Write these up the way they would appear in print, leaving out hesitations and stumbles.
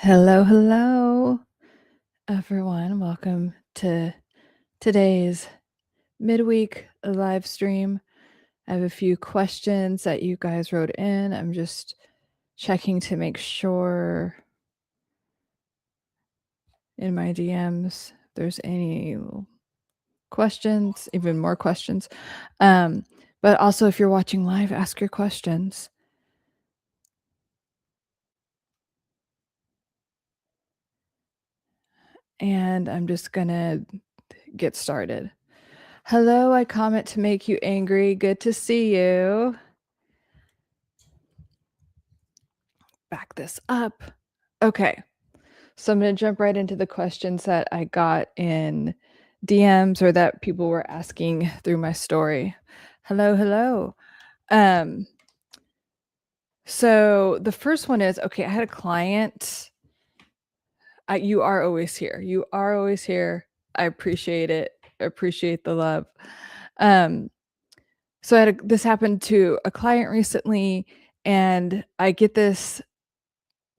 Hello, hello, everyone. Welcome to today's midweek live stream. I have a few questions that you guys wrote in. I'm just checking to make sure in my DMs if there's any questions, even more questions. But also, if you're watching live, ask your questions. And I'm just gonna get started. Hello, I comment to make you angry. Good to see you. Back this up. Okay. So I'm going to jump right into the questions that I got in DMs or that people were asking through my story. Hello, hello. So the first one is, okay, I had a client. You are always here. You are always here. I appreciate it. I appreciate the love. So this happened to a client recently, and I get this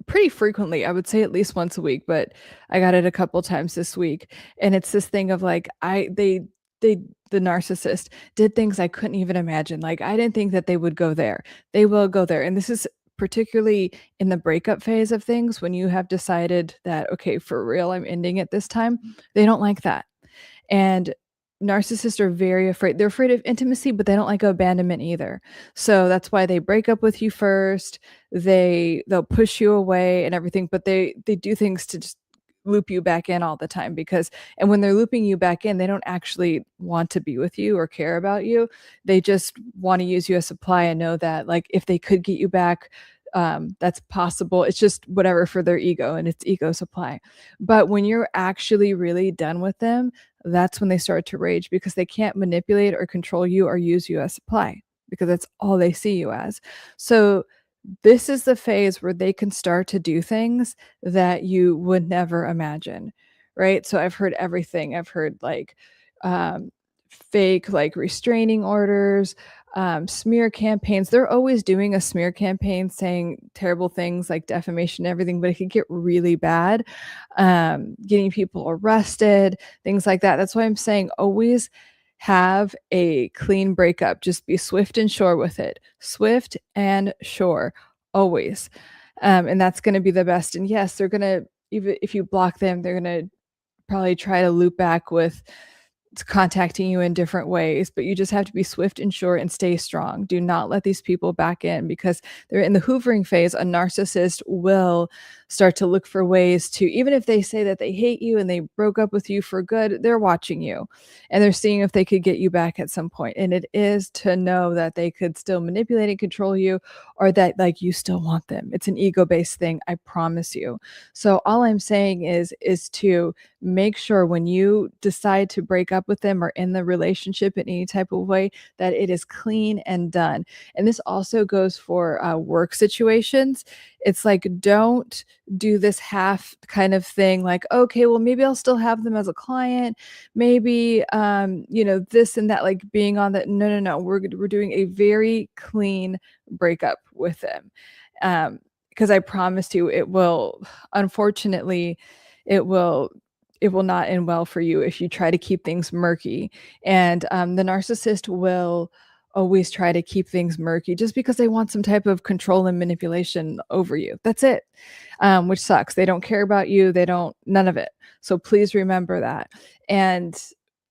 pretty frequently. I would say at least once a week, but I got it a couple times this week. And it's this thing of like, they the narcissist did things I couldn't even imagine. Like, I didn't think that they would go there. They will go there. And this is particularly in the breakup phase of things, when you have decided that, okay, for real, I'm ending it this time. They don't like that. And narcissists are very afraid. They're afraid of intimacy, but they don't like abandonment either. So that's why they break up with you first. They'll push you away and everything, but they do things to just loop you back in all the time, because and when they're looping you back in, they don't actually want to be with you or care about you. They just want to use you as supply and know that, like, if they could get you back, that's possible. It's just whatever for their ego, and it's ego supply. But when you're actually really done with them, that's when they start to rage, because they can't manipulate or control you or use you as supply, because that's all they see you as. So this is the phase where they can start to do things that you would never imagine, right? So I've heard everything. I've heard like fake like restraining orders, smear campaigns. They're always doing a smear campaign saying terrible things like defamation and everything, but it could get really bad, getting people arrested, things like that. That's why I'm saying always have a clean breakup. Just be swift and sure with it. Swift and sure, always. And that's going to be the best. And yes, they're going to, even if you block them, they're going to probably try to loop back with contacting you in different ways, but you just have to be swift and sure and stay strong. Do not let these people back in, because they're in the hoovering phase. A narcissist will start to look for ways to, even if they say that they hate you and they broke up with you for good, they're watching you and they're seeing if they could get you back at some point. And it is to know that they could still manipulate and control you, or that like you still want them. It's an ego-based thing, I promise you. So all I'm saying is to make sure when you decide to break up with them or in the relationship in any type of way, that it is clean and done. And this also goes for work situations. It's like, don't do this half kind of thing, like, okay, well, maybe I'll still have them as a client, maybe this and that, like being on that. No, we're doing a very clean breakup with them, because I promise you, it will, unfortunately, it will not end well for you if you try to keep things murky. And the narcissist will always try to keep things murky just because they want some type of control and manipulation over you. That's it, which sucks. They don't care about you. None of it. So please remember that. And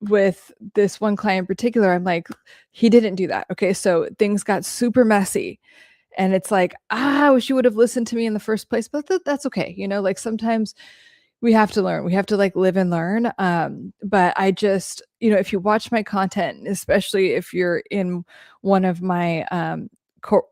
with this one client in particular, I'm like, he didn't do that. Okay, so things got super messy. And it's like, I wish you would have listened to me in the first place, but that's okay. Like sometimes we have to learn. We have to like live and learn. But I just, if you watch my content, especially if you're in one of my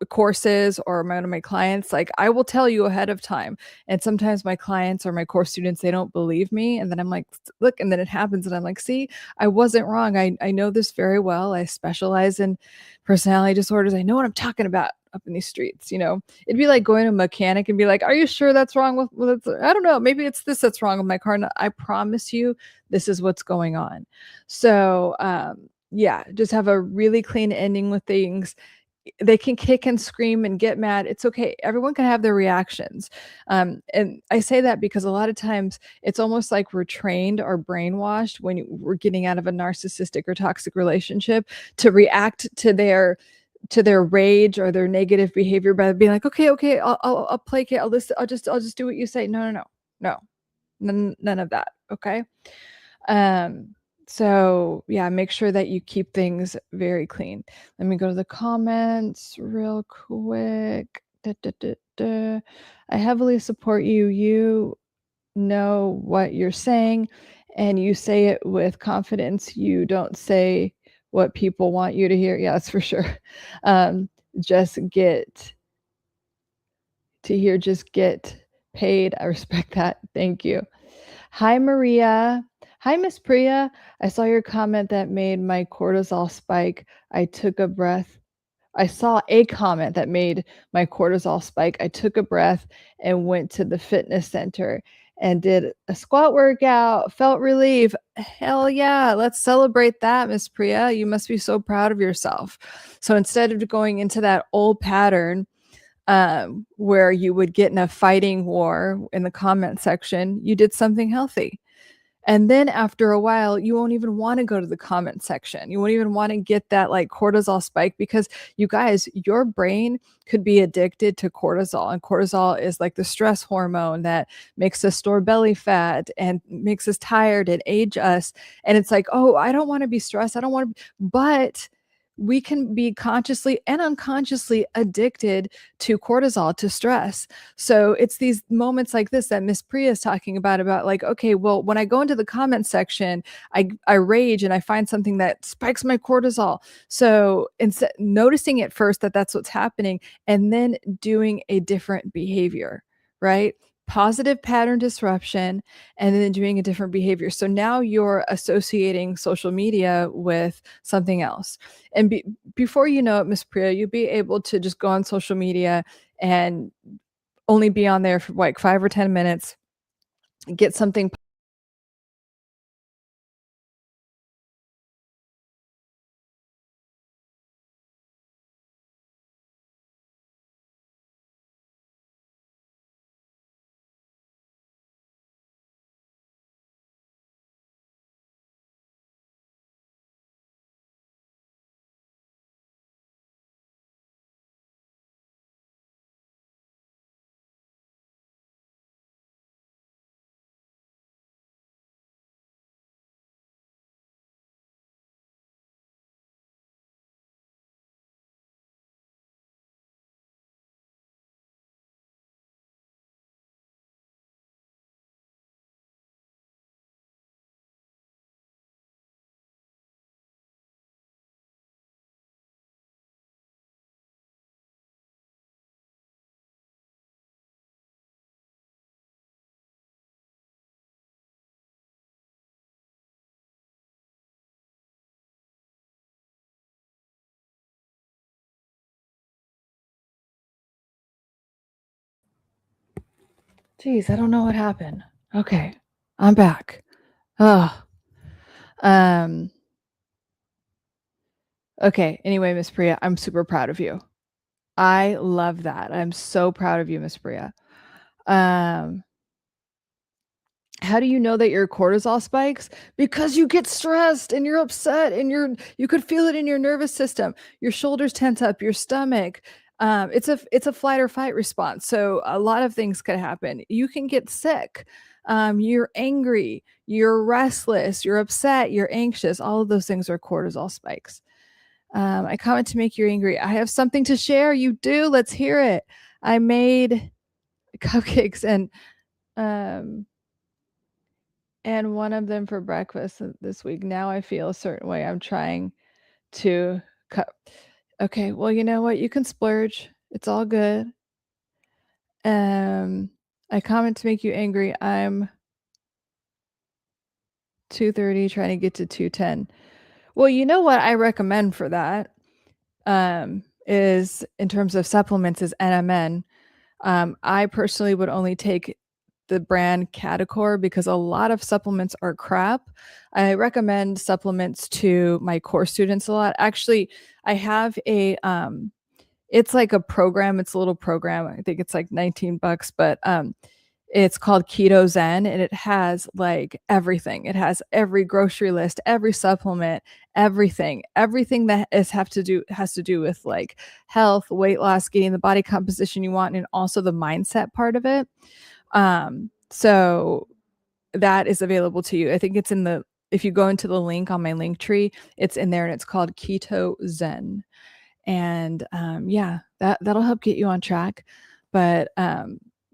courses or one of my clients, like I will tell you ahead of time. And sometimes my clients or my course students, they don't believe me. And then I'm like, look, and then it happens. And I'm like, see, I wasn't wrong. I know this very well. I specialize in personality disorders. I know what I'm talking about up in these streets. It'd be like going to a mechanic and be like, are you sure that's wrong with I don't know, maybe it's this that's wrong with my car. And I promise you, this is what's going on. So yeah, just have a really clean ending with things. they can kick and scream and get mad. It's okay. Everyone can have their reactions. And I say that because a lot of times it's almost like we're trained or brainwashed when we're getting out of a narcissistic or toxic relationship to react to their rage or their negative behavior by being like, okay, okay, I'll placate. I'll just do what you say. No, no, no, no, none of that. Okay. Um, so yeah, make sure that you keep things very clean. Let me go to the comments real quick. Da, da, da, da. I heavily support you. You know what you're saying, and you say it with confidence. You don't say what people want you to hear. Yeah, that's for sure. Just get just get paid. I respect that. Thank you. Hi, Maria. Hi, Miss Priya. I saw your comment that made my cortisol spike. I took a breath. I saw a comment that made my cortisol spike. I took a breath and went to the fitness center and did a squat workout. Felt relief. Hell yeah. Let's celebrate that, Miss Priya. You must be so proud of yourself. So instead of going into that old pattern, where you would get in a fighting war in the comment section, you did something healthy. And then after a while, you won't even want to go to the comment section. You won't even want to get that like cortisol spike because you guys, your brain could be addicted to cortisol. And cortisol is like the stress hormone that makes us store belly fat and makes us tired and age us. And it's like, oh, I don't want to be stressed. I don't want to, but we can be consciously and unconsciously addicted to cortisol, to stress. So it's these moments like this that Miss Priya is talking about like, okay, well, when I go into the comment section, I rage and I find something that spikes my cortisol. So instead noticing it first that that's what's happening and then doing a different behavior, right? Positive pattern disruption and then doing a different behavior. So now you're associating social media with something else. And before you know it, Miss Priya, you'll be able to just go on social media and only be on there for like 5 or 10 minutes, get something. Geez, I don't know what happened. Okay, I'm back. Oh, um, okay. Anyway, Miss Priya, I'm super proud of you. I love that. I'm so proud of you, Miss Priya. Um, how do you know that your cortisol spikes? Because you get stressed and you're upset and you could feel it in your nervous system. Your shoulders tense up, your stomach. It's a flight or fight response. So a lot of things could happen. You can get sick. You're angry, you're restless, you're upset, you're anxious. All of those things are cortisol spikes. I comment to make you angry. I have something to share. You do. Let's hear it. I made cupcakes um and one of them for breakfast this week. Now I feel a certain way. I'm trying to cut. Okay, well, you know what? You can splurge. It's all good. I comment to make you angry. I'm 230 trying to get to 210. Well, you know what I recommend for that is in terms of supplements is NMN. I personally would only take the brand Catacor because a lot of supplements are crap. I recommend supplements to my core students a lot. Actually, I have It's like a program, it's a little program, I think it's like 19 bucks, but, it's called Keto Zen, and it has, like, everything. It has every grocery list, every supplement, everything that is have to do has to do with, like, health, weight loss, getting the body composition you want, and also the mindset part of it. So that is available to you. I think it's in the if you go into the link on my link tree, it's in there, and it's called Keto Zen. And, yeah, that'll help get you on track. But,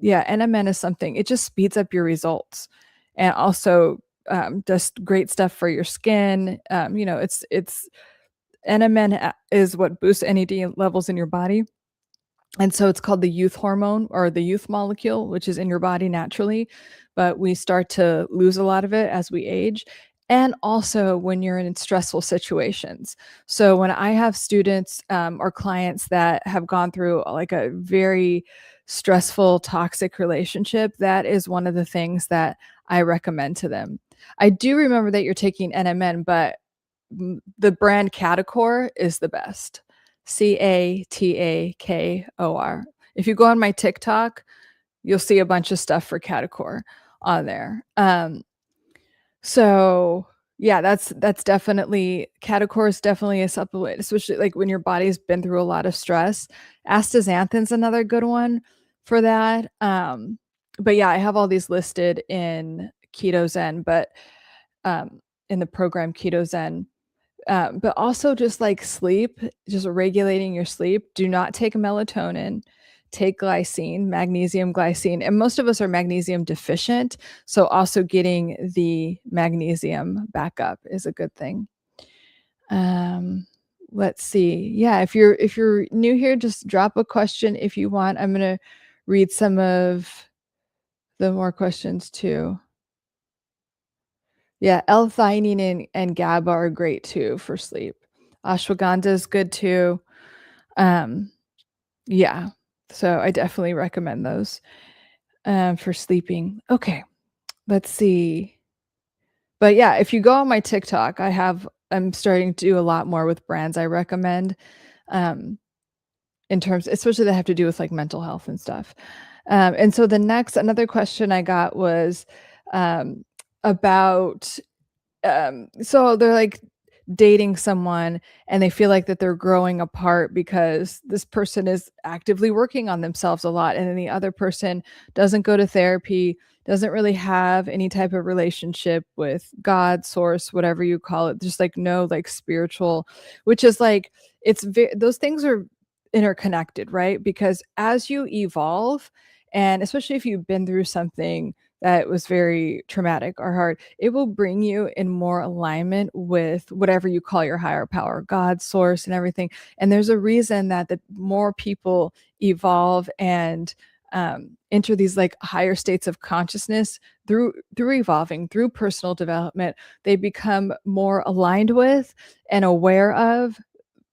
yeah, NMN is something it just speeds up your results and also, does great stuff for your skin. It's NMN is what boosts NAD levels in your body. And so it's called the youth hormone or the youth molecule, which is in your body naturally, but we start to lose a lot of it as we age. And also when you're in stressful situations. So when I have students or clients that have gone through like a very stressful, toxic relationship, that is one of the things that I recommend to them. I do remember that you're taking NMN, but the brand Catacor is the best. Catakor. If you go on my TikTok, you'll see a bunch of stuff for Catacor on there. So yeah, that's definitely Catacor is definitely a supplement, especially like when your body's been through a lot of stress. Astaxanthin's another good one for that. But yeah, I have all these listed in Keto Zen, but in the program Keto Zen. But also just like sleep, just regulating your sleep. Do not take melatonin. Take glycine, magnesium, glycine. And most of us are magnesium deficient. So also getting the magnesium back up is a good thing. Let's see. Yeah, if you're new here, just drop a question if you want. I'm gonna read some of the more questions too. Yeah, L-theanine and GABA are great too for sleep. Ashwagandha is good too. Um, yeah, so I definitely recommend those, for sleeping. Okay, let's see. But yeah, if you go on my TikTok, I'm starting to do a lot more with brands I recommend, um, in terms especially that have to do with, like, mental health and stuff. And so another question I got was, um, about so they're like dating someone and they feel like that they're growing apart because this person is actively working on themselves a lot and then the other person doesn't go to therapy, doesn't really have any type of relationship with God, source, whatever you call it, just like no like spiritual, which is like those things are interconnected, right? Because as you evolve, and especially if you've been through something that was very traumatic or hard, it will bring you in more alignment with whatever you call your higher power, God, source, and everything. And there's a reason that the more people evolve and enter these like higher states of consciousness through evolving, through personal development, they become more aligned with and aware of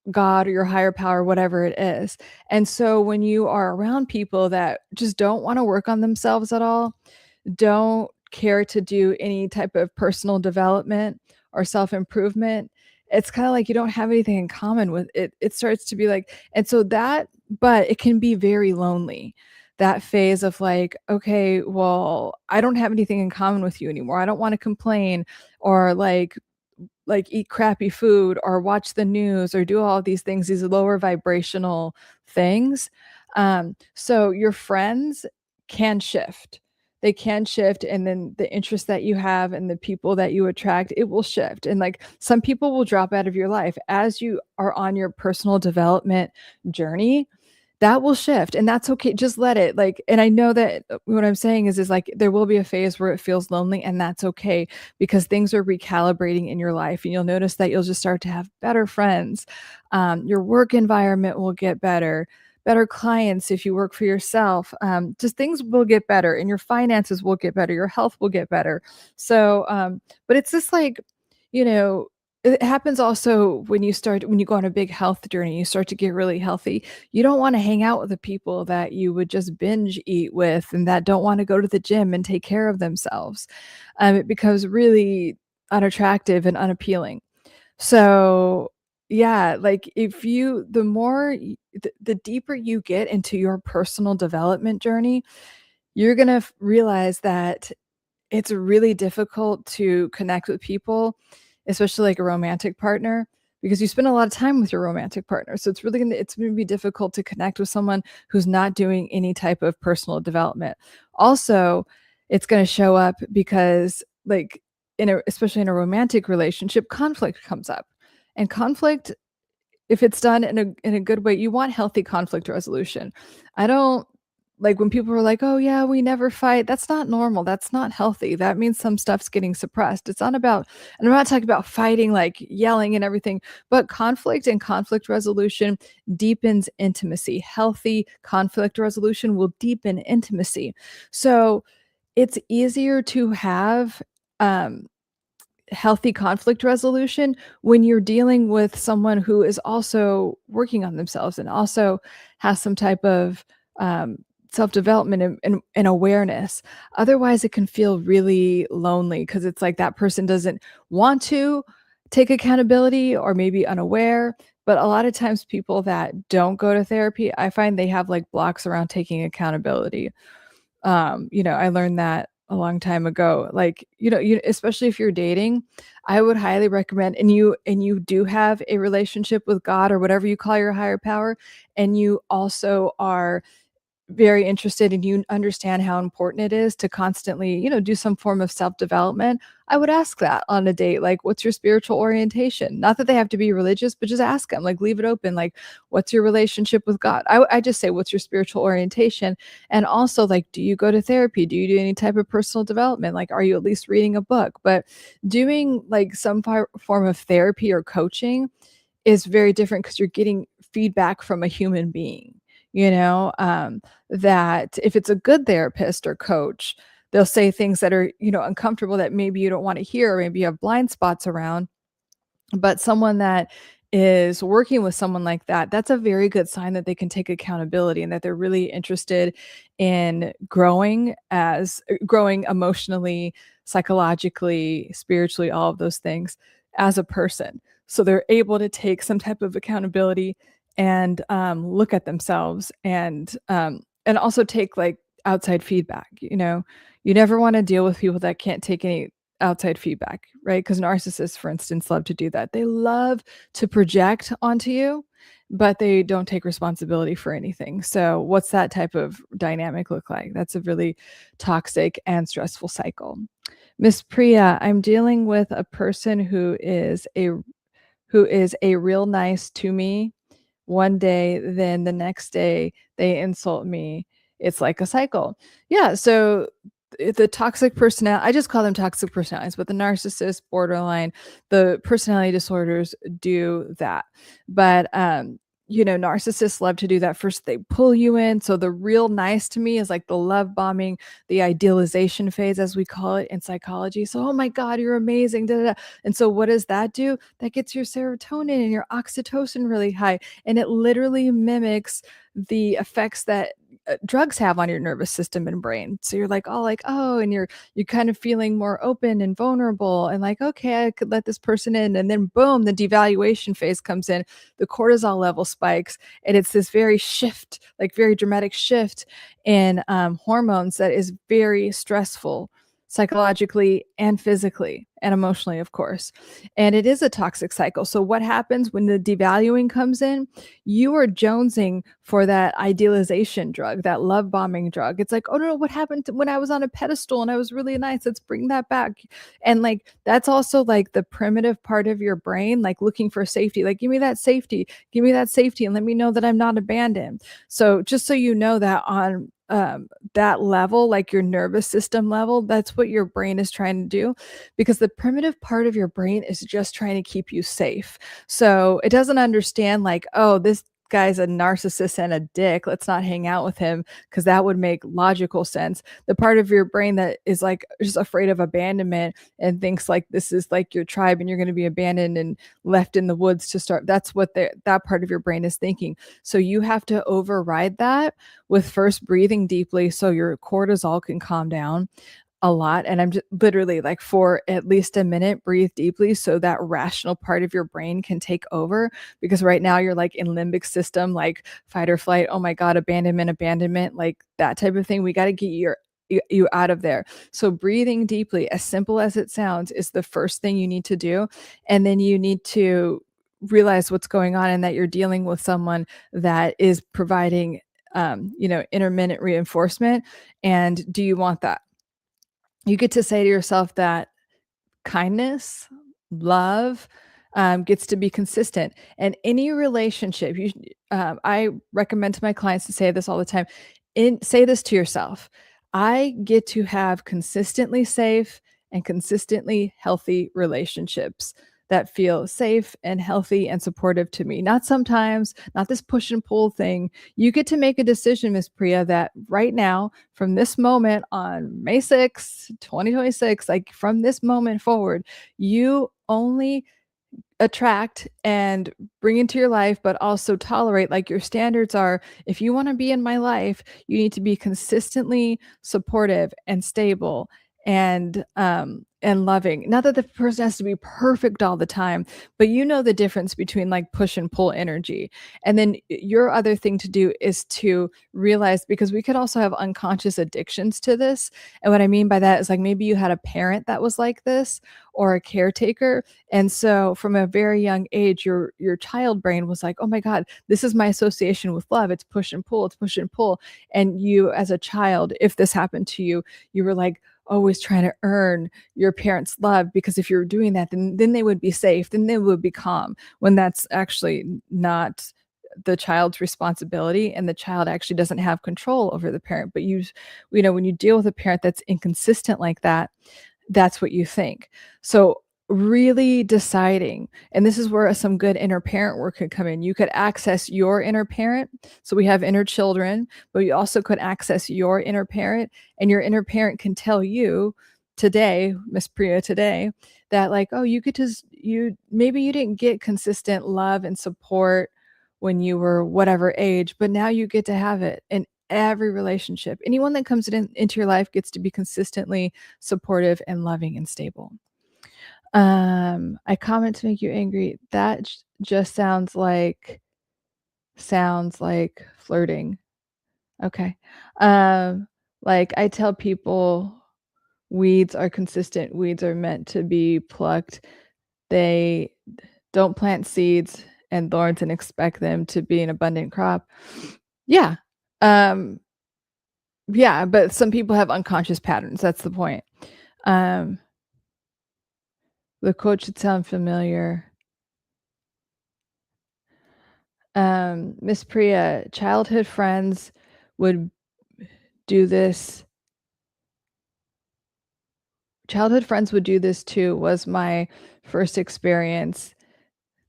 God or your higher power, whatever it is. And so when you are around people that just don't want to work on themselves at all, don't care to do any type of personal development or self-improvement, it's kind of like you don't have anything in common with it. It starts to be like, and so but it can be very lonely. That phase of like, okay, well, I don't have anything in common with you anymore. I don't want to complain or like eat crappy food or watch the news or do all these things, these lower vibrational things. So your friends can shift. They can shift, and then the interest that you have and the people that you attract, it will shift. And like some people will drop out of your life as you are on your personal development journey. That will shift, and that's okay. Just let it like, and I know that what I'm saying is like there will be a phase where it feels lonely, and that's okay because things are recalibrating in your life, and you'll notice that you'll just start to have better friends. Your work environment will get better clients if you work for yourself. Just things will get better, and your finances will get better. Your health will get better. So, but it's just like, you know, it happens also when you go on a big health journey, you start to get really healthy. You don't want to hang out with the people that you would just binge eat with and that don't want to go to the gym and take care of themselves. It becomes really unattractive and unappealing. So Yeah, like, if you the more y the deeper you get into your personal development journey, you're gonna realize that it's really difficult to connect with people, especially like a romantic partner, because you spend a lot of time with your romantic partner. So it's gonna be difficult to connect with someone who's not doing any type of personal development. Also, it's gonna show up because like especially in a romantic relationship, conflict comes up. And conflict, if it's done in a good way, you want healthy conflict resolution. I don't like when people are like, "Oh, yeah, we never fight." That's not normal, that's not healthy, that means some stuff's getting suppressed. It's not about, and I'm not talking about fighting, like yelling and everything, but conflict and conflict resolution deepens intimacy. Healthy conflict resolution will deepen intimacy. So, it's easier to have, um healthy conflict resolution when you're dealing with someone who is also working on themselves and also has some type of um, self-development and awareness. Otherwise, it can feel really lonely because it's like that person doesn't want to take accountability or maybe unaware. But a lot of times, people that don't go to therapy, I find they have like blocks around taking accountability. I learned that a long time ago. Like, especially if you're dating, I would highly recommend, and you do have a relationship with God or whatever you call your higher power, and you also are very interested and you understand how important it is to constantly, do some form of self-development, I would ask that on a date. Like, what's your spiritual orientation? Not that they have to be religious, but just ask them, like, leave it open. Like, what's your relationship with God? I just say, what's your spiritual orientation? And also, like, do you go to therapy? Do you do any type of personal development? Like, are you at least reading a book? But doing like some form of therapy or coaching is very different because you're getting feedback from a human being, you know, that if it's a good therapist or coach, they'll say things that are, uncomfortable that maybe you don't want to hear, or maybe you have blind spots around. But someone that is working with someone like that, that's a very good sign that they can take accountability and that they're really interested in growing emotionally, psychologically, spiritually, all of those things as a person. So they're able to take some type of accountability and look at themselves and also take like outside feedback. You never want to deal with people that can't take any outside feedback, right? Because narcissists, for instance, love to do that. They love to project onto you, but they don't take responsibility for anything. So, what's that type of dynamic look like? That's a really toxic and stressful cycle. Miss Priya, I'm dealing with a person who is a real nice to me one day, then the next day they insult me. It's like a cycle. Yeah, so the toxic personality, I just call them toxic personalities, but the narcissist, borderline, the personality disorders do that. But narcissists love to do that. First, they pull you in. So the real nice to me is like the love bombing, the idealization phase, as we call it in psychology. So, oh my God, you're amazing. Da, da, da. And so, what does that do? That gets your serotonin and your oxytocin really high. And it literally mimics the effects that drugs have on your nervous system and brain. So you're like, oh, and you're kind of feeling more open and vulnerable and like, okay, I could let this person in. And then boom, the devaluation phase comes in, the cortisol level spikes, and it's this very shift, like very dramatic shift in hormones that is very stressful psychologically and physically and emotionally, of course. And it is a toxic cycle. So what happens when the devaluing comes in? You are jonesing for that idealization drug, that love bombing drug. It's like, oh no, what happened when I was on a pedestal and I was really nice? Let's bring that back. And like that's also like the primitive part of your brain, like looking for safety. Like, give me that safety, and let me know that I'm not abandoned. So just so you know that on that level, like your nervous system level, that's what your brain is trying to do, because the primitive part of your brain is just trying to keep you safe. So it doesn't understand like, oh, this guy's a narcissist and a dick. Let's not hang out with him, because that would make logical sense. The part of your brain that is like just afraid of abandonment and thinks like this is like your tribe and you're going to be abandoned and left in the woods to start. That's what that part of your brain is thinking. So you have to override that with first breathing deeply so your cortisol can calm down. a lot, and I'm just literally like, for at least a minute, breathe deeply so that rational part of your brain can take over, because right now you're like in limbic system, like fight or flight, oh my god, abandonment, like that type of thing. We got to get you out of there. So breathing deeply, as simple as it sounds, is the first thing you need to do. And then you need to realize what's going on and that you're dealing with someone that is providing intermittent reinforcement. And do you want that? You get to say to yourself that kindness, love, gets to be consistent. And any relationship, I recommend to my clients to say this all the time. Say this to yourself: I get to have consistently safe and consistently healthy relationships that feel safe and healthy and supportive to me. Not sometimes, not this push and pull thing. You get to make a decision, Miss Priya, that right now, from this moment on May 6th, 2026, like from this moment forward, you only attract and bring into your life, but also tolerate, like your standards are, if you want to be in my life, you need to be consistently supportive and stable and loving. Not that the person has to be perfect all the time, but you know the difference between like push and pull energy. And then your other thing to do is to realize, because we could also have unconscious addictions to this. And what I mean by that is, like, maybe you had a parent that was like this, or a caretaker, and so from a very young age, your child brain was like, "Oh my god, this is my association with love. It's push and pull, it's push and pull." And you, as a child, if this happened to you, you were like always trying to earn your parents' love, because if you're doing that, then they would be safe, then they would be calm, when that's actually not the child's responsibility, and the child actually doesn't have control over the parent. But when you deal with a parent that's inconsistent like that, that's what you think. So really deciding, and this is where some good inner parent work could come in. You could access your inner parent. So we have inner children, but you also could access your inner parent, and your inner parent can tell you today, Miss Priya, today, that like, oh, you could just you maybe you didn't get consistent love and support when you were whatever age, but now you get to have it in every relationship. Anyone that comes into your life gets to be consistently supportive and loving and stable. I comment to make you angry. That just sounds like flirting. Okay. Um, like I tell people, weeds are consistent. Weeds are meant to be plucked. They don't plant seeds and thorns and expect them to be an abundant crop. Yeah. Um, yeah, but some people have unconscious patterns. That's the point. Um, the quote should sound familiar. Miss Priya, childhood friends would do this. Childhood friends would do this too, was my first experience.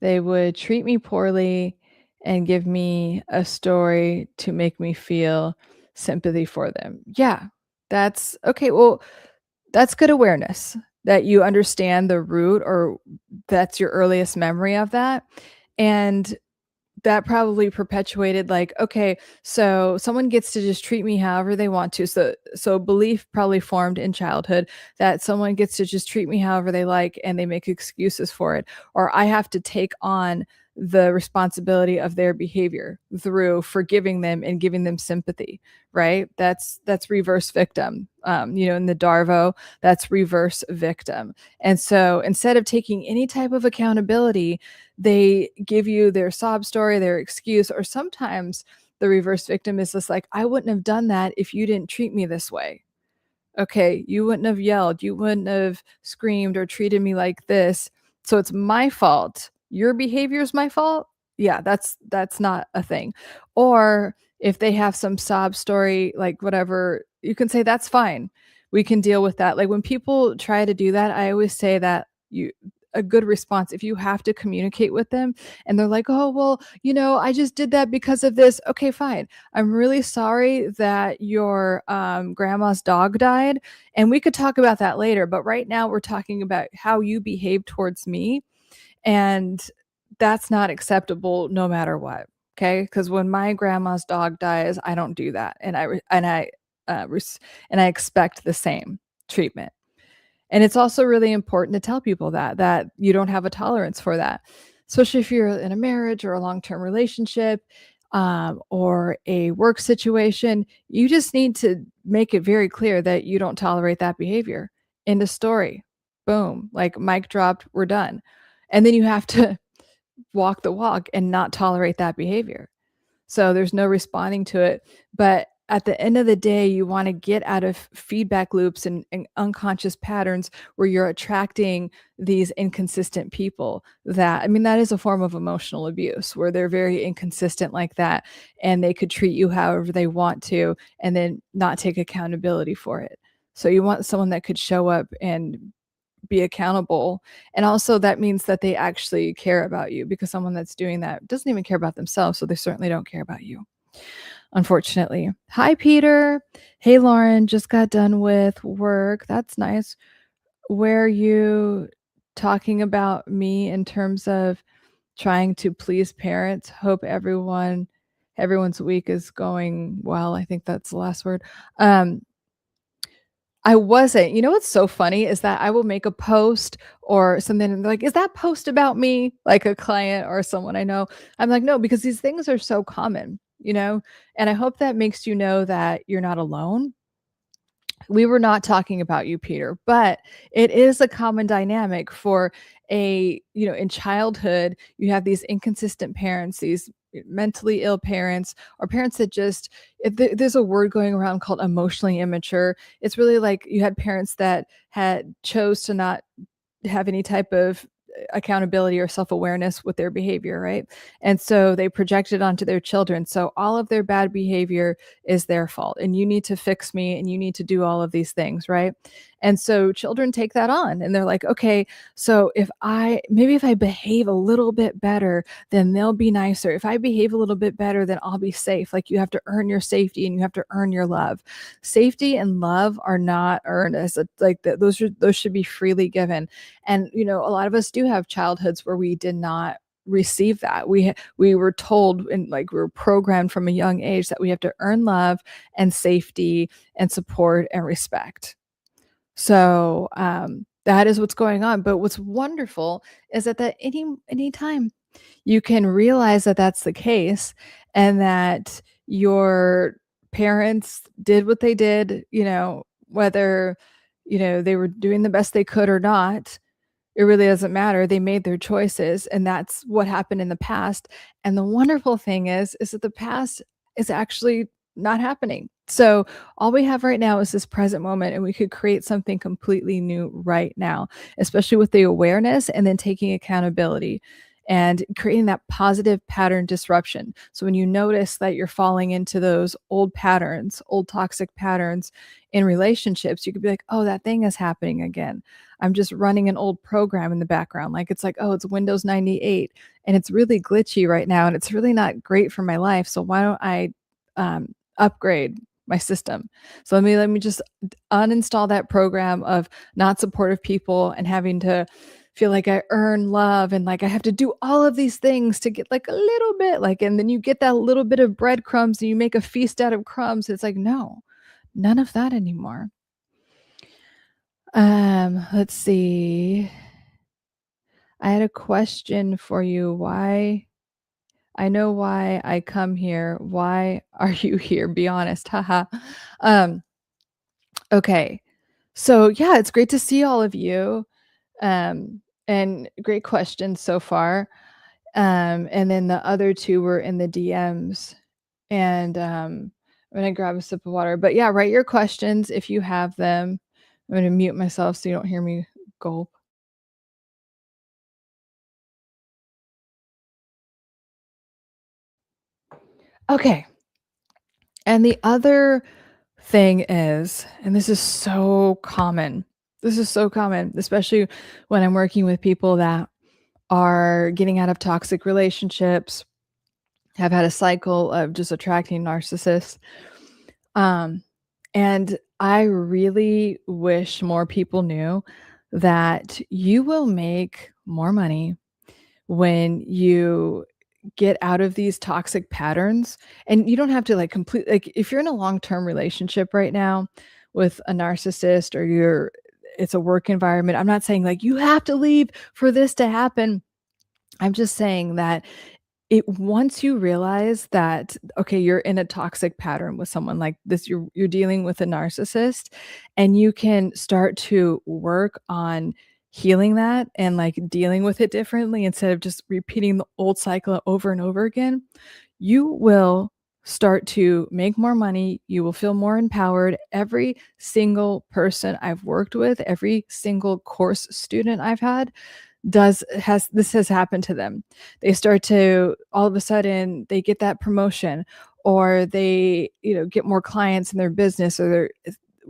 They would treat me poorly and give me a story to make me feel sympathy for them. Yeah, that's okay. Well, that's good awareness that you understand the root, or that's your earliest memory of that. And that probably perpetuated, like, okay, so someone gets to just treat me however they want to. So belief probably formed in childhood that someone gets to just treat me however they like, and they make excuses for it, or I have to take on the responsibility of their behavior through forgiving them and giving them sympathy, right? That's reverse victim. In the Darvo, that's reverse victim. And so instead of taking any type of accountability, they give you their sob story, their excuse, or sometimes the reverse victim is just like, I wouldn't have done that if you didn't treat me this way. Okay, you wouldn't have yelled, you wouldn't have screamed or treated me like this. So it's my fault. Your behavior is my fault. Yeah, that's not a thing. Or if they have some sob story, like whatever, you can say that's fine. We can deal with that. Like when people try to do that, I always say that you a good response, if you have to communicate with them and they're like, oh, well, I just did that because of this. Okay, fine. I'm really sorry that your grandma's dog died. And we could talk about that later. But right now, we're talking about how you behave towards me. And that's not acceptable no matter what. Okay. Because when my grandma's dog dies, I don't do that. And I expect the same. treatment. And it's also really important to tell people that you don't have a tolerance for that, especially if you're in a marriage or a long-term relationship, or a work situation. You just need to make it very clear that you don't tolerate that behavior. End of story. Boom. Like mic dropped, we're done. And then you have to walk the walk and not tolerate that behavior. So there's no responding to it. But at the end of the day, you want to get out of feedback loops and unconscious patterns where you're attracting these inconsistent people. That, I mean, that is a form of emotional abuse where they're very inconsistent like that, and they could treat you however they want to and then not take accountability for it. So you want someone that could show up and be accountable. And also that means that they actually care about you, because someone that's doing that doesn't even care about themselves, so they certainly don't care about you, unfortunately. Hi, Peter. Hey, Lauren, just got done with work. That's nice. Were you talking about me in terms of trying to please parents? Hope everyone's week is going well. I think that's the last word. I wasn't. You know what's so funny is that I will make a post or something and they're like, "Is that post about me?" Like a client or someone I know. I'm like, "No," because these things are so common, you know? And I hope that makes you know that you're not alone. We were not talking about you, Peter, but it is a common dynamic for in childhood, you have these inconsistent parents, these mentally ill parents, or parents that just, there's a word going around called emotionally immature. It's really like you had parents that had chose to not have any type of accountability or self-awareness with their behavior, right? And so they project it onto their children. So all of their bad behavior is their fault. And you need to fix me and you need to do all of these things, right? And so children take that on and they're like, okay, so if I behave a little bit better, then they'll be nicer. If I behave a little bit better, then I'll be safe. Like you have to earn your safety and you have to earn your love. Safety and love are not earned those should be freely given. And a lot of us do have childhoods where we did not receive that. We were told, and like we were programmed from a young age, that we have to earn love and safety and support and respect. So that is what's going on. But what's wonderful is that any time you can realize that that's the case, and that your parents did what they did, whether they were doing the best they could or not, it really doesn't matter. They made their choices, and that's what happened in the past. And the wonderful thing is that the past is actually not happening. So all we have right now is this present moment, and we could create something completely new right now, especially with the awareness and then taking accountability and creating that positive pattern disruption. So when you notice that you're falling into those old patterns, old toxic patterns in relationships, you could be like, oh, that thing is happening again. I'm just running an old program in the background. Like it's Windows 98 and it's really glitchy right now and it's really not great for my life. So why don't I upgrade my system? So let me just uninstall that program of not supportive people and having to feel like I earn love and like I have to do all of these things to get like a little bit, like, and then you get that little bit of breadcrumbs and you make a feast out of crumbs. It's like, no, none of that anymore. Let's see. I had a question for you. I know why I come here. Why are you here? Be honest. Haha. Um, okay. So yeah, it's great to see all of you. And great questions so far. And then the other two were in the DMs. And I'm gonna grab a sip of water. But yeah, write your questions if you have them. I'm gonna mute myself so you don't hear me gulp. Okay. And the other thing is, and this is so common. This is so common, especially when I'm working with people that are getting out of toxic relationships, have had a cycle of just attracting narcissists. Um, and I really wish more people knew that you will make more money when you get out of these toxic patterns. And you don't have to like complete, like if you're in a long-term relationship right now, with a narcissist or it's a work environment. I'm not saying like you have to leave for this to happen. I'm just saying that it once you realize that, okay, you're in a toxic pattern with someone like this, you're dealing with a narcissist, and you can start to work on healing that and, like, dealing with it differently instead of just repeating the old cycle over and over again, you will start to make more money, you will feel more empowered. Every single person I've worked with, every single course student I've had does has this has happened to them. They start to all of a sudden, they get that promotion or they, get more clients in their business or their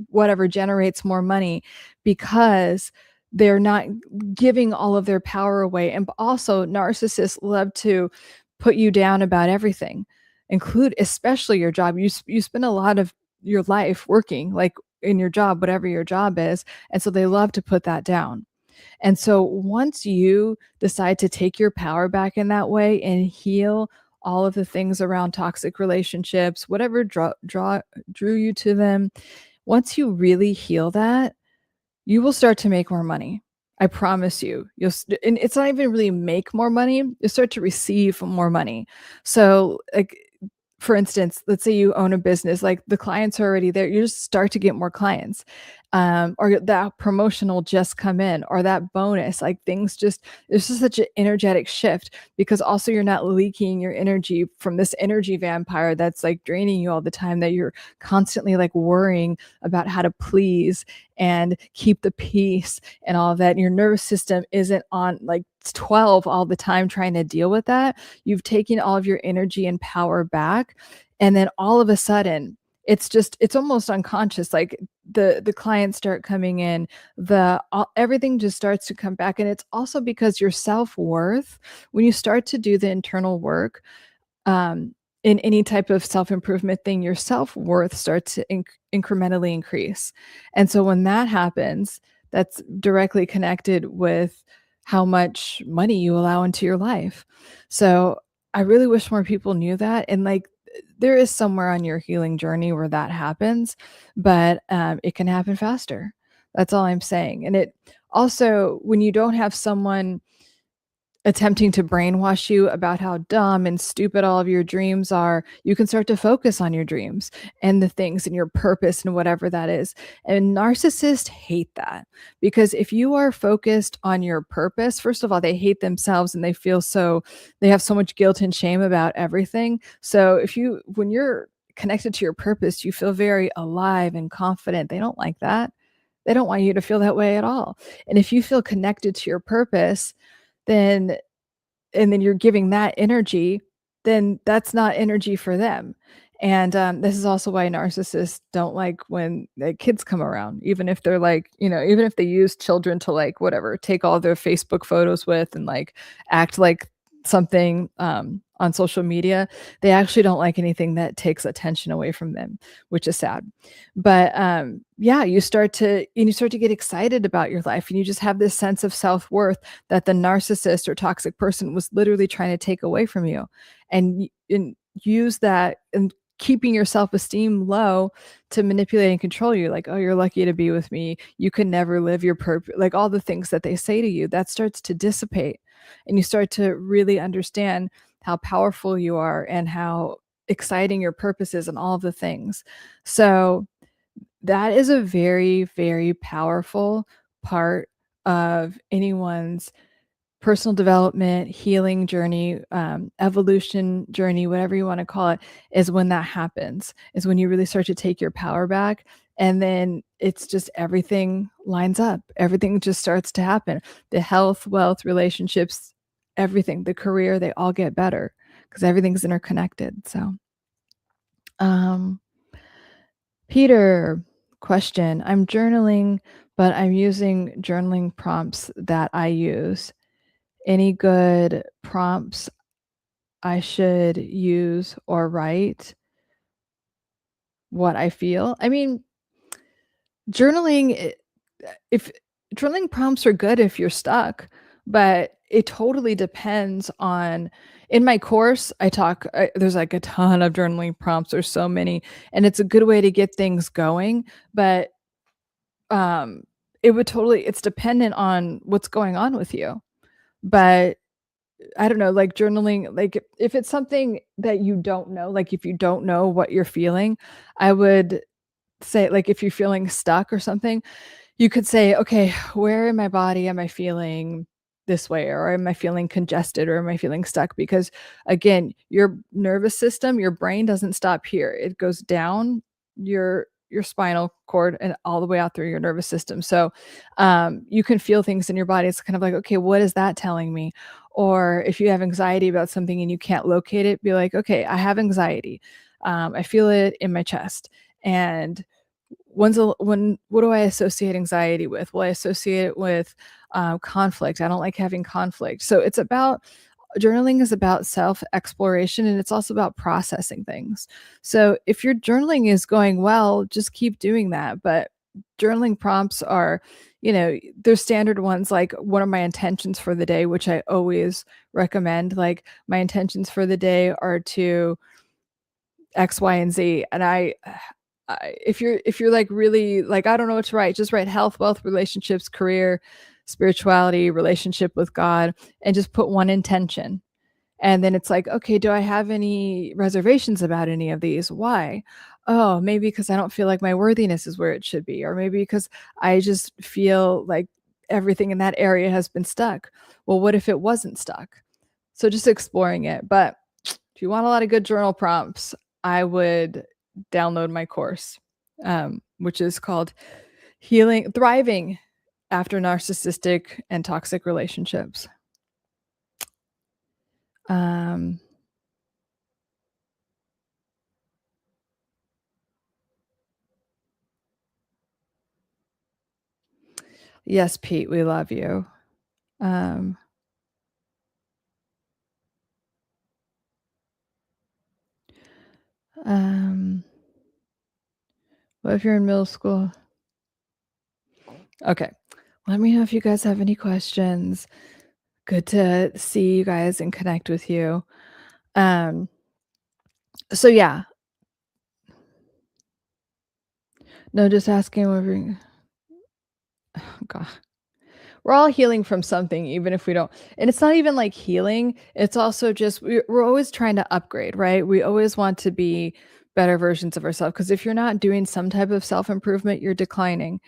whatever generates more money because they're not giving all of their power away. And also, narcissists love to put you down about everything, include especially your job. You spend a lot of your life working, like, in your job, whatever your job is, and so they love to put that down. And so once you decide to take your power back in that way and heal all of the things around toxic relationships, whatever drew you to them, once you really heal that, you will start to make more money. I promise you. And it's not even really make more money, you'll start to receive more money. So, like, for instance, let's say you own a business, like the clients are already there, you just start to get more clients. Or that promotion will just come in, or that bonus, like things just, there's just such an energetic shift because also you're not leaking your energy from this energy vampire that's like draining you all the time, that you're constantly like worrying about how to please and keep the peace and all of that. And your nervous system isn't on like 12 all the time trying to deal with that. You've taken all of your energy and power back. And then all of a sudden, it's almost unconscious. Like the clients start coming in, everything just starts to come back. And it's also because your self-worth, when you start to do the internal work, um, in any type of self-improvement thing, your self-worth starts to incrementally increase. And so when that happens, that's directly connected with how much money you allow into your life. So I really wish more people knew that. And like, there is somewhere on your healing journey where that happens, but it can happen faster. That's all I'm saying. And it also, when you don't have someone attempting to brainwash you about how dumb and stupid all of your dreams are, you can start to focus on your dreams and the things and your purpose and whatever that is. And narcissists hate that because if you are focused on your purpose, first of all, they hate themselves and they have so much guilt and shame about everything. So when you're connected to your purpose, you feel very alive and confident. They don't like that. They don't want you to feel that way at all. And if you feel connected to your purpose, then and then you're giving that energy, then that's not energy for them. And this is also why narcissists don't like when the kids come around, even if they're like, even if they use children to like whatever, take all their Facebook photos with and like act like something on social media. They actually don't like anything that takes attention away from them, which is sad. But yeah, you start to get excited about your life and you just have this sense of self-worth that the narcissist or toxic person was literally trying to take away from you, and use that and keeping your self-esteem low to manipulate and control you, like, oh, you're lucky to be with me, you can never live your purpose, like all the things that they say to you, that starts to dissipate and you start to really understand how powerful you are and how exciting your purpose is and all of the things. So that is a very, very powerful part of anyone's personal development, healing journey, evolution journey, whatever you want to call it, is when that happens, is when you really start to take your power back. And then it's just everything lines up. Everything just starts to happen. The health, wealth, relationships, everything, the career, they all get better because everything's interconnected. So, um, Peter, question. I'm journaling, but I'm using journaling prompts that I use. Any good prompts I should use or write what I feel? I mean, journaling, if journaling prompts are good if you're stuck, but it totally depends on in my course, there's, like, a ton of journaling prompts, there's so many, and it's a good way to get things going, but, um, it's dependent on what's going on with you, but I don't know, like, journaling like, if it's something that you don't know, like, if you don't know what you're feeling, I would say, like, if you're feeling stuck or something, you could say, "Okay, where in my body am I feeling this way, or am I feeling congested, or am I feeling stuck?" Because, again, your nervous system, your brain doesn't stop here. It goes down your spinal cord and all the way out through your nervous system. So, you can feel things in your body. It's kind of like, "Okay, what is that telling me?" Or if you have anxiety about something and you can't locate it, be like, "Okay, I have anxiety. I feel it in my chest, and when what do I associate anxiety with? Well, I associate it with, conflict. I don't like having conflict. So it's about journaling is about self-exploration, and it's also about processing things. So if your journaling is going well, just keep doing that, but journaling prompts are, there's standard ones, like, what are my intentions for the day, which I always recommend, like, my intentions for the day are to X, Y, and Z, and if you're, like, really like, "I don't know what to write," just write health, wealth, relationships, career, spirituality, relationship with God, and just put one intention. And then it's like, "Okay, do I have any reservations about any of these? Why? Oh, maybe because I don't feel like my worthiness is where it should be, or maybe because I just feel like everything in that area has been stuck." Well, what if it wasn't stuck? So just exploring it. But if you want a lot of good journal prompts, I would download my course, which is called Healing Thriving After Narcissistic and Toxic Relationships. Um, yes, Pete, we love you. Um, um, what if you're in middle school? Okay. Let me know if you guys have any questions. Good to see you guys and connect with you. Um, so yeah, no, just asking whether God. We're all healing from something, even if we don't, and it's not even like healing, it's also just we're always trying to upgrade, right? We always want to be better versions of ourselves, because if you're not doing some type of self-improvement, you're declining.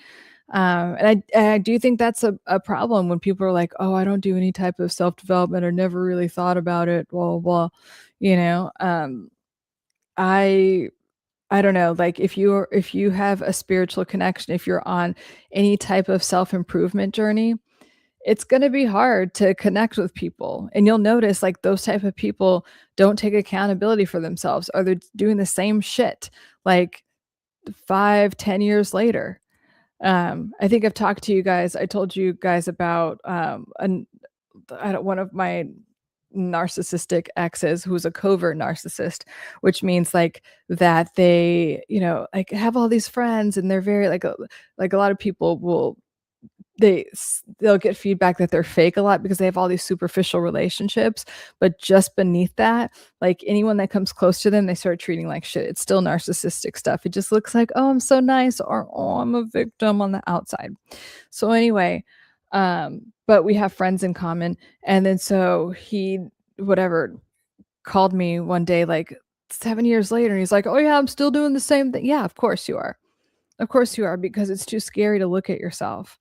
And I do think that's a problem when people are like, "Oh, I don't do any type of self-development or never really thought about it, blah, blah, blah." You know, I I don't know, like, if you have a spiritual connection, if you're on any type of self-improvement journey, it's gonna be hard to connect with people, and you'll notice, like, those type of people don't take accountability for themselves, or they're doing the same shit, like, 5, 10 years later. I think I've talked to you guys I told you guys about, an I don't one of my narcissistic exes who's a covert narcissist, which means, like, that they, like, have all these friends, and they're very, like, a lot of people will they'll get feedback that they're fake a lot because they have all these superficial relationships, but just beneath that, like, anyone that comes close to them, they start treating like shit. It's still narcissistic stuff. It just looks like, "Oh, I'm so nice," or, "Oh, I'm a victim," on the outside. So anyway, but we have friends in common, and then so he whatever, called me one day, like, 7 years later, and he's like, "Oh, yeah, I'm still doing the same thing." Yeah, of course you are. Of course you are, because it's too scary to look at yourself,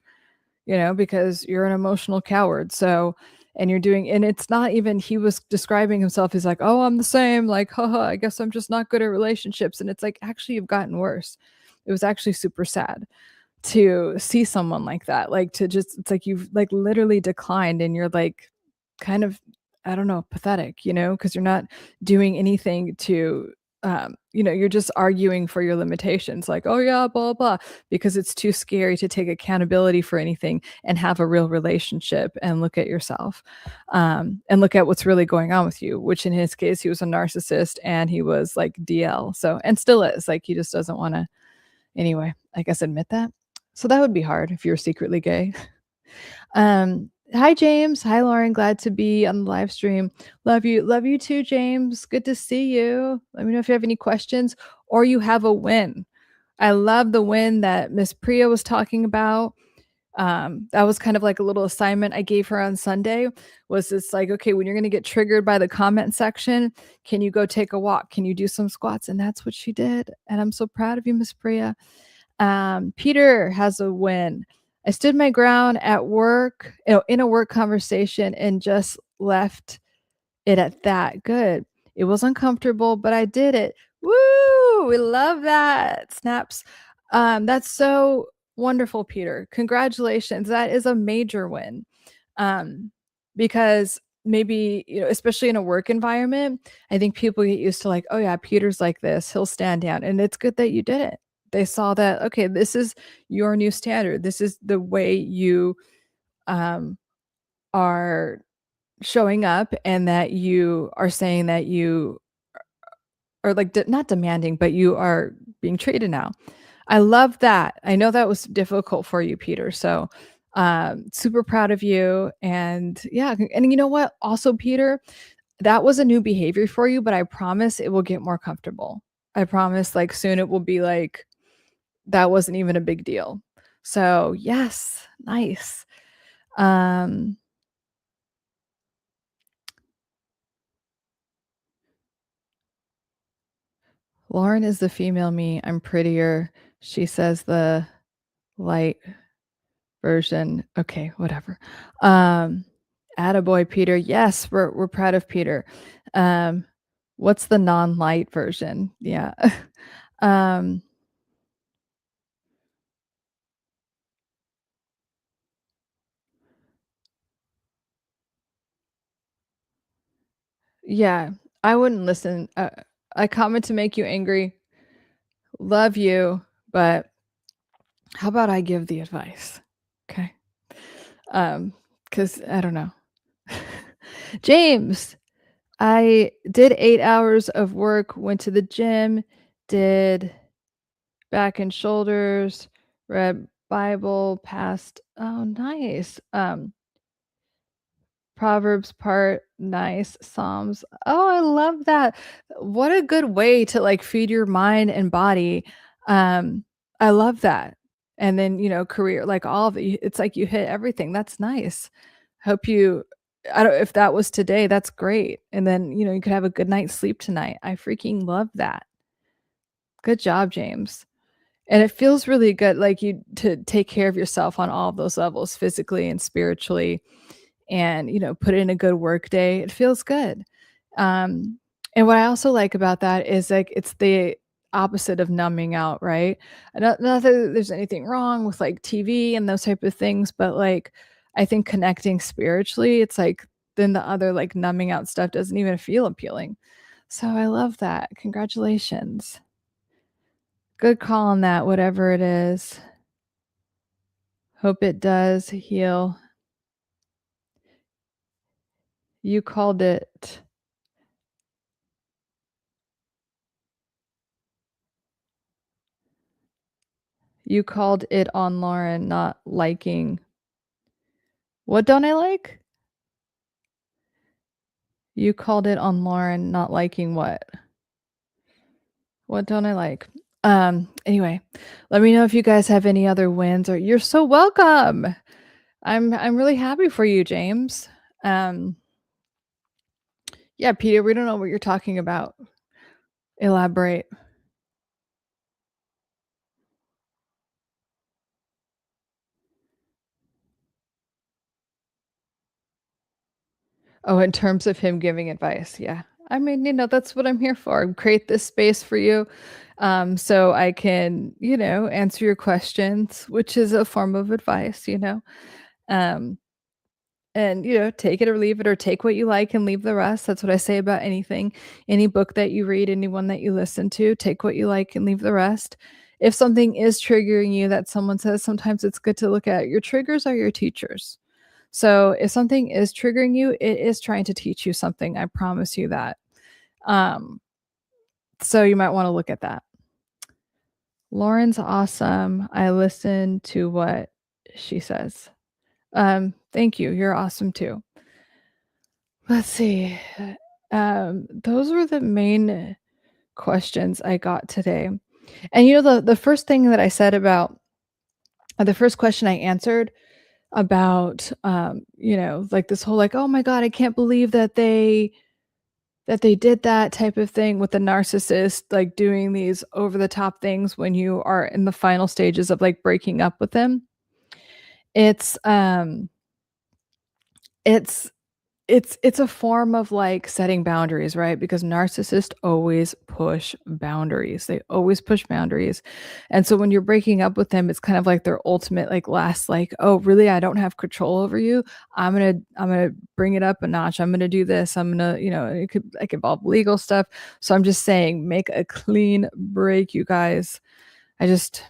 because you're an emotional coward. So, and it's not even, he was describing himself as like, "Oh, I'm the same, like, haha, I guess I'm just not good at relationships." And it's like, actually, you've gotten worse. It was actually super sad to see someone like that, like, to just, it's like you've, like, literally declined, and you're, like, kind of, I don't know, pathetic, because you're not doing anything to, you're just arguing for your limitations, like, "Oh, yeah, blah, blah," because it's too scary to take accountability for anything and have a real relationship and look at yourself, and look at what's really going on with you, which in his case, he was a narcissist, and he was, like, DL, so, and still is, like, he just doesn't wanna, anyway, I guess, admit that. So that would be hard if you're secretly gay. Um, Hi, James. Hi, Lauren. Glad to be on the live stream. Love you. Love you too, James. Good to see you. Let me know if you have any questions or you have a win. I love the win that Miss Priya was talking about. That was kind of like a little assignment I gave her on Sunday. Was it's like, okay, when you're going to get triggered by the comment section, can you go take a walk? Can you do some squats? And that's what she did. And I'm so proud of you, Miss Priya. Peter has a win. I stood my ground at work, in a work conversation and just left it at that. Good. It was uncomfortable, but I did it. Woo! We love that. Snaps. That's so wonderful, Peter. Congratulations. That is a major win. Um, because maybe, especially in a work environment, I think people get used to like, oh yeah, Peter's like this. He'll stand down. And it's good that you did it. They saw that, okay, this is your new standard. This is the way you um, are showing up, and that you are saying that you are like not demanding, but you are being treated now. I love that. I know that was difficult for you, Peter. So super proud of you. And yeah, and you know what? Also, Peter, that was a new behavior for you, but I promise it will get more comfortable. I promise like soon it will be like that wasn't even a big deal. So yes, nice. Um Lauren is the female me. I'm prettier. She says the light version. Okay, whatever. Attaboy, Peter. Yes, we're proud of Peter. Um, what's the non-light version? Yeah. um, yeah, I wouldn't listen. I comment to make you angry. Love you, but how about I give the advice? Okay. Because I don't know. James, I did 8 hours of work, went to the gym, did back and shoulders, read Bible, passed. Oh, nice. Proverbs part, nice. Psalms. Oh, I love that. What a good way to like feed your mind and body. I love that. And then, career, like all of it. It's like you hit everything. That's nice. Hope you I don't if that was today, that's great. And then, you could have a good night's sleep tonight. I freaking love that. Good job, James. And it feels really good, like, you to take care of yourself on all of those levels, physically and spiritually, and, put in a good work day. It feels good. Um, and what I also like about that is, like, it's the opposite of numbing out, right? Not that there's anything wrong with, like, TV and those type of things, but, like, I think connecting spiritually, it's like then the other, like, numbing out stuff doesn't even feel appealing. So I love that. Congratulations. Good call on that, whatever it is. Hope it does heal. You called it you called it on Lauren not liking. What don't I like? You called it on Lauren not liking what? What don't I like? Anyway, let me know if you guys have any other wins, or you're so welcome. I'm really happy for you, James. Um, yeah, Peter, we don't know what you're talking about. Elaborate. Oh, in terms of him giving advice, yeah. I mean, that's what I'm here for. Create this space for you, so I can, answer your questions, which is a form of advice. Um, and, take it or leave it, or take what you like and leave the rest. That's what I say about anything. Any book that you read, anyone that you listen to, take what you like and leave the rest. If something is triggering you that someone says, sometimes it's good to look at your triggers are your teachers. So if something is triggering you, it is trying to teach you something. I promise you that. Um, so you might want to look at that. Lauren's awesome. I listen to what she says. Thank you. You're awesome too. Let's see. Those were the main questions I got today. And the first thing that I said about the first question I answered about like this whole like, "Oh my god, I can't believe that they did that," type of thing with the narcissist, like doing these over the top things when you are in the final stages of like breaking up with them. It's it's it's a form of, like, setting boundaries, right? Because narcissists always push boundaries. They always push boundaries, and so when you're breaking up with them, it's kind of like their ultimate, like, last, like, "Oh, really? I don't have control over you? I'm gonna bring it up a notch. I'm gonna do this. I'm gonna" it could, like, involve legal stuff. So I'm just saying, make a clean break, you guys. I just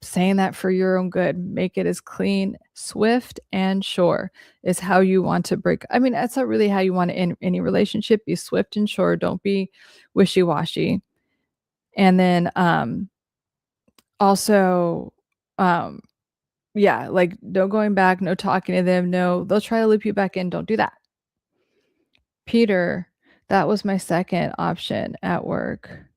saying that for your own good. Make it as clean, swift, and sure is how you want to break. I mean, that's not really how you want to end any relationship. Be swift and sure. Don't be wishy-washy. And then also um yeah, like no going back, no talking to them, no, they'll try to loop you back in. Don't do that. Peter, that was my second option at work.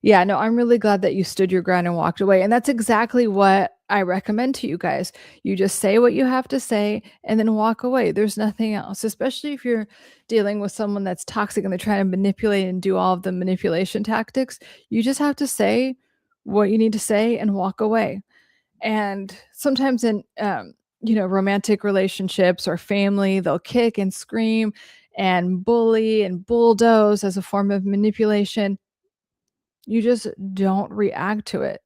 Yeah, no, I'm really glad that you stood your ground and walked away, and that's exactly what I recommend to you guys. You just say what you have to say and then walk away. There's nothing else, especially if you're dealing with someone that's toxic and they're trying to manipulate and do all of the manipulation tactics. You just have to say what you need to say and walk away. And sometimes in romantic relationships or family, they'll kick and scream and bully and bulldoze as a form of manipulation. You just don't react to it.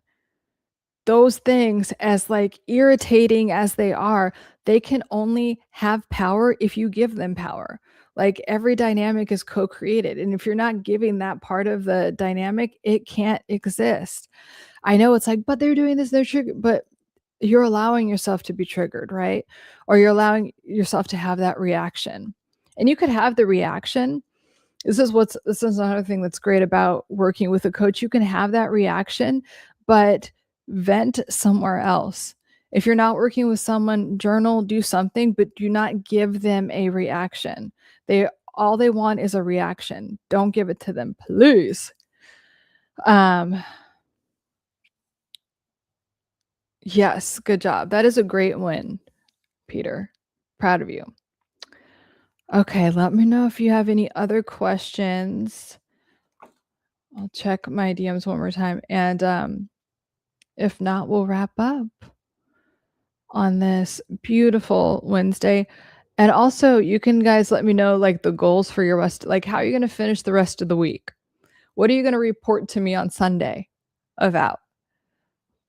Those things, as, like, irritating as they are, they can only have power if you give them power. Like, every dynamic is co-created, and if you're not giving that part of the dynamic, it can't exist. I know it's like, "But they're doing this, they're triggered," but you're allowing yourself to be triggered, right? Or you're allowing yourself to have that reaction. And you could have the reaction. This is another thing that's great about working with a coach. You can have that reaction, but vent somewhere else. If you're not working with someone, journal, do something, but do not give them a reaction. They all they want is a reaction. Don't give it to them, please. Um, yes, good job. That is a great win, Peter. Proud of you. Okay, let me know if you have any other questions. I'll check my DMs one more time, and if not, we'll wrap up on this beautiful Wednesday. And also, you can guys let me know like the goals for your rest, like how are you going to finish the rest of the week? What are you going to report to me on Sunday about?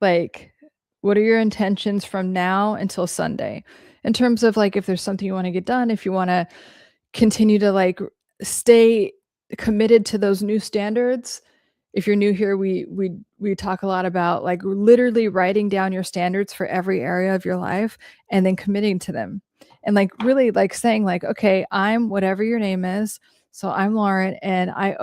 Like, what are your intentions from now until Sunday? In terms of like if there's something you want to get done, if you want to continue to like stay committed to those new standards. If you're new here, we talk a lot about like literally writing down your standards for every area of your life and then committing to them. And like really like saying like, okay, I'm whatever your name is. So I'm Lauren and I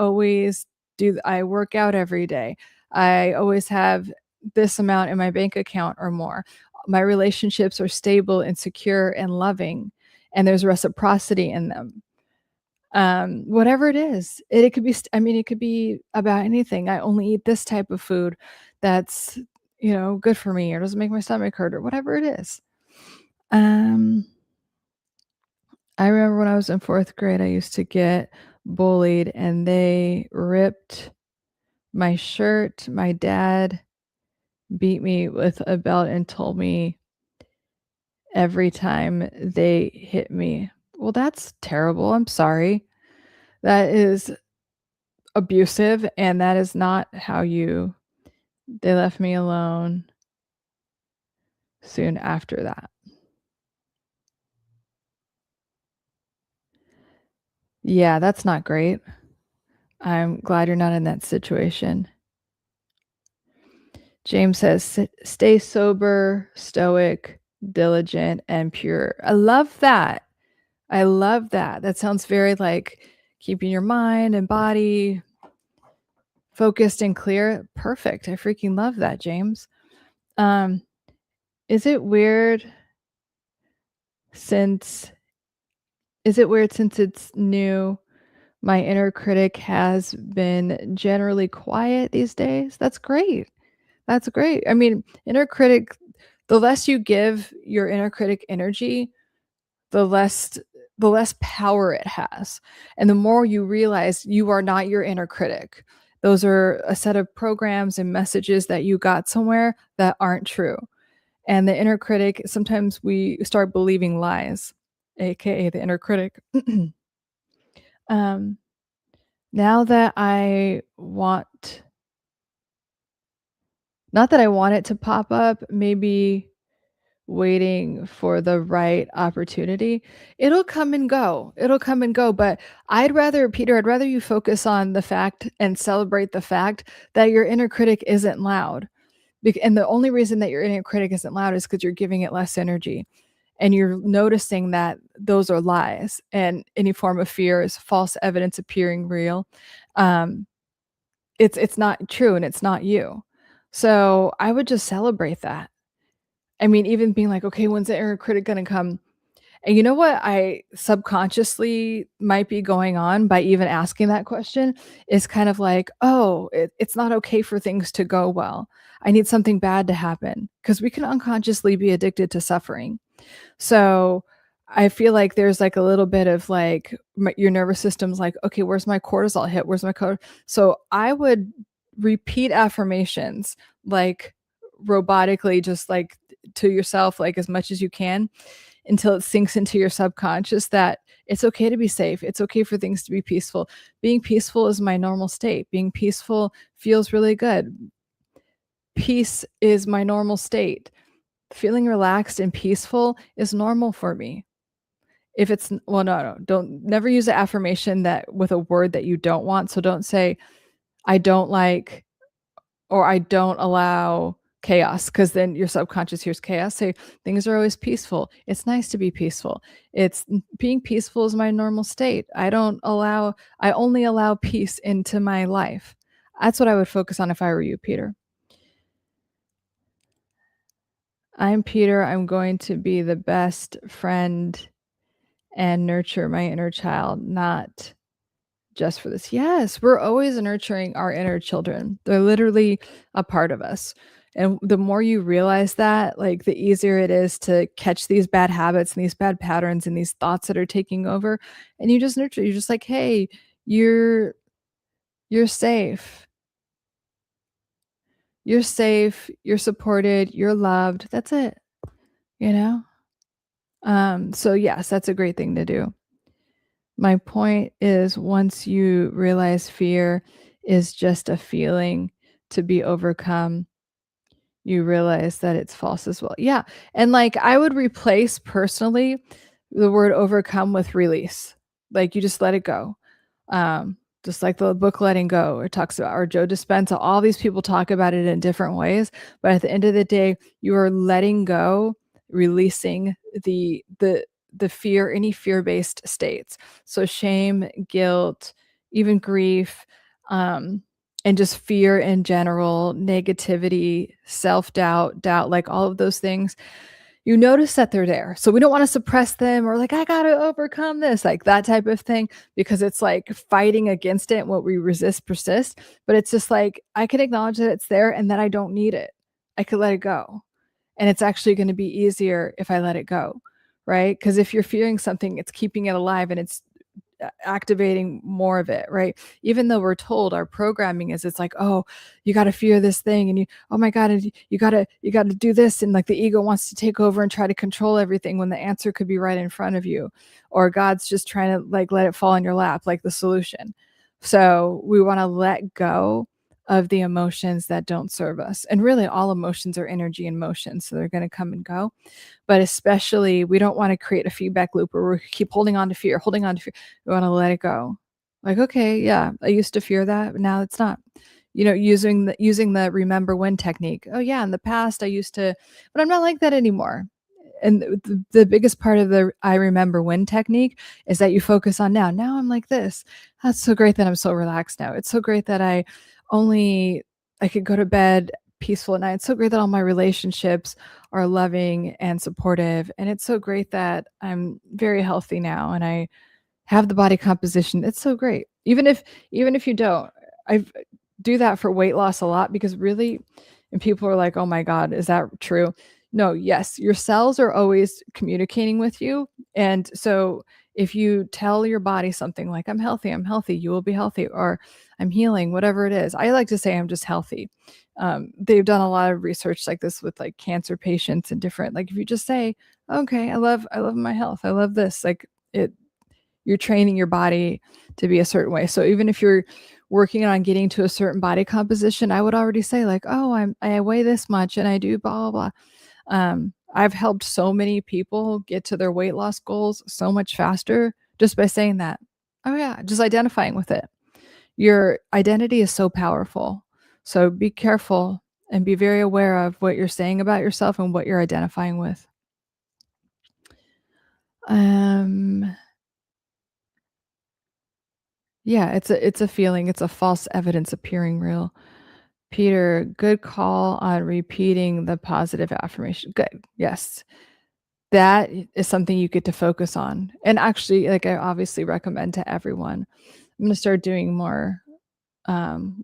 work out every day. I always have this amount in my bank account or more. My relationships are stable and secure and loving and there's reciprocity in them. Whatever it is, it could be it could be about anything. I only eat this type of food that's good for me or doesn't make my stomach hurt or whatever it is. um I remember when I was in 4th grade I used to get bullied and they ripped my shirt. My dad beat me with a belt and told me every time they hit me. Well, that's terrible. I'm sorry. That is abusive, and that is not how you they left me alone soon after that. Yeah, that's not great. I'm glad you're not in that situation. James says, Stay sober, stoic, diligent, and pure." I love that. I love that. That sounds very like keeping your mind and body focused and clear. Perfect. I freaking love that, James. Um, is it weird Since is it weird since it's new, my inner critic has been generally quiet these days? That's great. That's great. I mean, inner critic, the less you give your inner critic energy, the less the less power it has. And the more you realize you are not your inner critic. Those are a set of programs and messages that you got somewhere that aren't true. And the inner critic, sometimes we start believing lies, aka the inner critic. um, now that I want, not that I want it to pop up, maybe waiting for the right opportunity. It'll come and go. It'll come and go. But Peter, I'd rather you focus on the fact and celebrate the fact that your inner critic isn't loud. And the only reason that your inner critic isn't loud is because you're giving it less energy. And you're noticing that those are lies, and any form of fear is false evidence appearing real. Um, it's not true, and it's not you. So I would just celebrate that. I mean, even being like, okay, when's the inner critic gonna come? And you know what I subconsciously might be going on by even asking that question is kind of like, oh, it's not okay for things to go well. I need something bad to happen because we can unconsciously be addicted to suffering. So I feel like there's like a little bit of like your nervous system's like, okay, where's my cortisol hit? Where's my code? So I would repeat affirmations like robotically, just like to yourself, like as much as you can until it sinks into your subconscious that it's okay to be safe. It's okay for things to be peaceful. Being peaceful is my normal state. Being peaceful feels really good. Peace is my normal state. Feeling relaxed and peaceful is normal for me. If it's well, no, don't never use an affirmation that with a word that you don't want. So don't say I don't like or I don't allow chaos because then your subconscious hears chaos. Say things are always peaceful. It's nice to be peaceful. It's being peaceful is my normal state. I only allow peace into my life. That's what I would focus on if I were you, Peter. I'm Peter. I'm going to be the best friend and nurture my inner child, not just for this. Yes, we're always nurturing our inner children. They're literally a part of us. And the more you realize that, like the easier it is to catch these bad habits and these bad patterns and these thoughts that are taking over. And you just nurture, you're just like, hey, you're you're safe. You're safe, you're supported, you're loved. That's it, you know? So yes, that's a great thing to do. My point is once you realize fear is just a feeling to be overcome, you realize that it's false as well. Yeah. And like I would replace personally the word overcome with release. Like you just let it go. Just like the book Letting Go, it talks about, or Joe Dispenza, all these people talk about it in different ways. But at the end of the day, you are letting go, releasing the fear, any fear-based states. So shame, guilt, even grief, and just fear in general, negativity, self-doubt, doubt, like all of those things. You notice that they're there. So we don't want to suppress them or like, I got to overcome this, like that type of thing, because it's like fighting against it. And what we resist persists. But it's just like, I can acknowledge that it's there and that I don't need it. I could let it go. And it's actually going to be easier if I let it go. Right. Because if you're fearing something, it's keeping it alive and it's activating more of it, right? Even though we're told our programming is, it's like, oh, you got to fear this thing, and you, oh my god, and you got to do this, and like the ego wants to take over and try to control everything when the answer could be right in front of you, or God's just trying to like let it fall in your lap, like the solution. So we want to let go of the emotions that don't serve us, and really all emotions are energy and motion, so they're going to come and go. But especially, we don't want to create a feedback loop where we keep holding on to fear, holding on to fear. We want to let it go. Like, okay, yeah, I used to fear that, but now it's not. You know, using the remember when technique. Oh yeah, in the past I used to, but I'm not like that anymore. And the biggest part of the I remember when technique is that you focus on now. Now I'm like this. That's so great that I'm so relaxed now. It's so great that I could go to bed peaceful at night. It's so great that all my relationships are loving and supportive, and it's so great that I'm very healthy now and I have the body composition. It's so great. Even if you don't, I do that for weight loss a lot because really, and people are like, "Oh my god, is that true?" No, yes, your cells are always communicating with you, and so if you tell your body something like, I'm healthy, you will be healthy," or "I'm healing," whatever it is. I like to say I'm just healthy. They've done a lot of research like this with like cancer patients and different like if you just say, "Okay, I love my health. I love this." Like it you're training your body to be a certain way. So even if you're working on getting to a certain body composition, I would already say like, "Oh, I weigh this much and I do blah blah blah." I've helped so many people get to their weight loss goals so much faster just by saying that. Oh yeah, just identifying with it. Your identity is so powerful. So be careful and be very aware of what you're saying about yourself and what you're identifying with. Um Yeah, it's a feeling, it's a false evidence appearing real. Peter, good call on repeating the positive affirmation. Good. Yes. That is something you get to focus on. And actually, like I obviously recommend to everyone. I'm gonna start doing more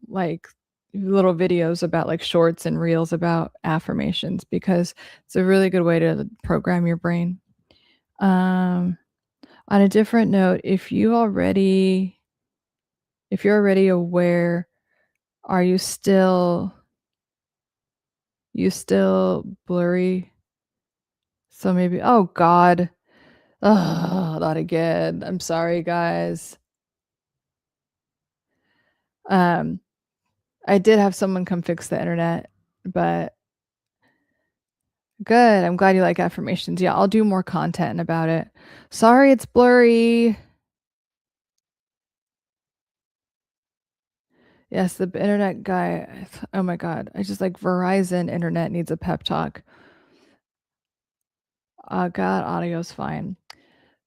like little videos about like shorts and reels about affirmations because it's a really good way to program your brain. Um on a different note, if you're already aware, are you still blurry? So maybe oh god. Oh, not again. I'm sorry, guys. Um, I did have someone come fix the internet, but good. I'm glad you like affirmations. Yeah, I'll do more content about it. Sorry it's blurry. Yes, the internet guy. Oh my god. I just like Verizon internet needs a pep talk. God, audio's fine.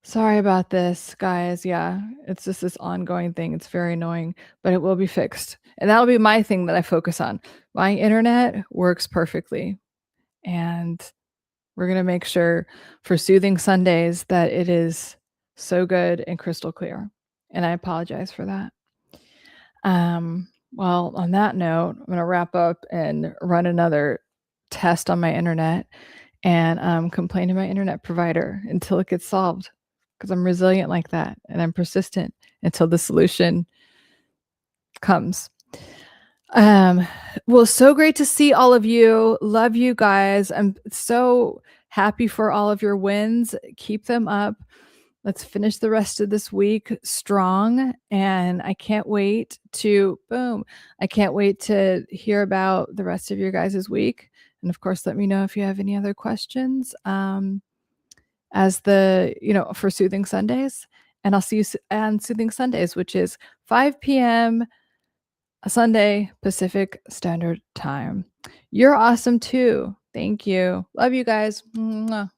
Sorry about this, guys. Yeah, it's just this ongoing thing. It's very annoying, but it will be fixed. And that'll be my thing that I focus on. My internet works perfectly. And we're going to make sure for Soothing Sundays that it is so good and crystal clear. And I apologize for that. Well, on that note, I'm going to wrap up and run another test on my internet and complain to my internet provider until it gets solved because I'm resilient like that and I'm persistent until the solution comes. Um, well, so great to see all of you. Love you guys. I'm so happy for all of your wins. Keep them up. Let's finish the rest of this week strong. And I can't wait to boom. I can't wait to hear about the rest of your guys' week. And of course, let me know if you have any other questions. As for Soothing Sundays. And I'll see you on Soothing Sundays, which is 5 p.m. Sunday Pacific Standard Time. You're awesome too. Thank you. Love you guys. Mwah.